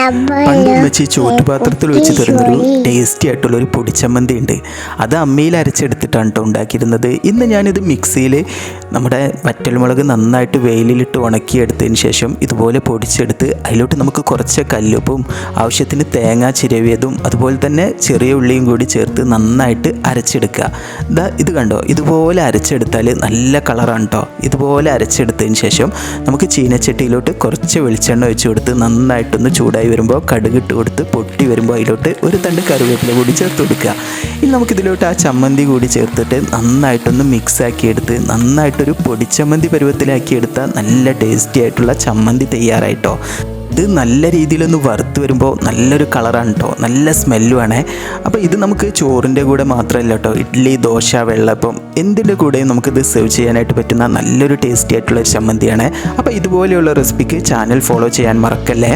പണ്ട് ഉമ്മച്ചി ചോറ്റുപാത്രത്തിൽ വെച്ച് തരുന്നൊരു ടേസ്റ്റി ആയിട്ടുള്ളൊരു പൊടിച്ചമ്മന്തി ഉണ്ട്. അത് അമ്മയിൽ അരച്ചെടുത്തിട്ടാണ് കേട്ടോ ഉണ്ടാക്കിയിരുന്നത്. ഇന്ന് ഞാനിത് മിക്സിയിൽ നമ്മുടെ വറ്റൽമുളക് നന്നായിട്ട് വെയിലിലിട്ട് ഉണക്കിയെടുത്തതിന് ശേഷം ഇതുപോലെ പൊടിച്ചെടുത്ത് അതിലോട്ട് നമുക്ക് കുറച്ച് കല്ലുപ്പും ആവശ്യത്തിന് തേങ്ങ ചിരവിയതും അതുപോലെ തന്നെ ചെറിയ ഉള്ളിയും കൂടി ചേർത്ത് നന്നായിട്ട് അരച്ചെടുക്കുക. ഇത് കണ്ടോ, ഇതുപോലെ അരച്ചെടുത്താൽ നല്ല കളറാണ് കേട്ടോ. ഇതുപോലെ അരച്ചെടുത്തതിന് ശേഷം നമുക്ക് ചീനച്ചട്ടിയിലോട്ട് കുറച്ച് വെളിച്ചെണ്ണ ഒഴിച്ച് കൊടുത്ത് നന്നായിട്ടൊന്ന് ചൂടായി വരുമ്പോൾ കടുകിട്ട് കൊടുത്ത് പൊട്ടി വരുമ്പോൾ അതിലോട്ട് ഒരു തണ്ട് കറിവേപ്പില കൂടി ചേർത്ത് കൊടുക്കുക. ഇനി നമുക്കിതിലോട്ട് ആ ചമ്മന്തി കൂടി ചേർത്തിട്ട് നന്നായിട്ടൊന്ന് മിക്സാക്കി എടുത്ത് നന്നായിട്ടൊരു പൊടിച്ചമ്മന്തി പരുവത്തിലാക്കി എടുത്താൽ നല്ല ടേസ്റ്റി ആയിട്ടുള്ള ചമ്മന്തി തയ്യാറായിട്ടോ. ഇത് നല്ല രീതിയിലൊന്ന് വറുത്ത് വരുമ്പോൾ നല്ലൊരു കളറാണ് കേട്ടോ, നല്ല സ്മെല്ലുമാണ്. അപ്പോൾ ഇത് നമുക്ക് ചോറിൻ്റെ കൂടെ മാത്രമല്ല കേട്ടോ, ഇഡ്ഡലി, ദോശ, വെള്ളപ്പം എന്തിൻ്റെ കൂടെയും നമുക്കിത് സെർവ് ചെയ്യാനായിട്ട് പറ്റുന്ന നല്ലൊരു ടേസ്റ്റി ആയിട്ടുള്ള ചമ്മന്തിയാണ്. അപ്പോൾ ഇതുപോലെയുള്ള റെസിപ്പിക്ക് ചാനൽ ഫോളോ ചെയ്യാൻ മറക്കല്ലേ.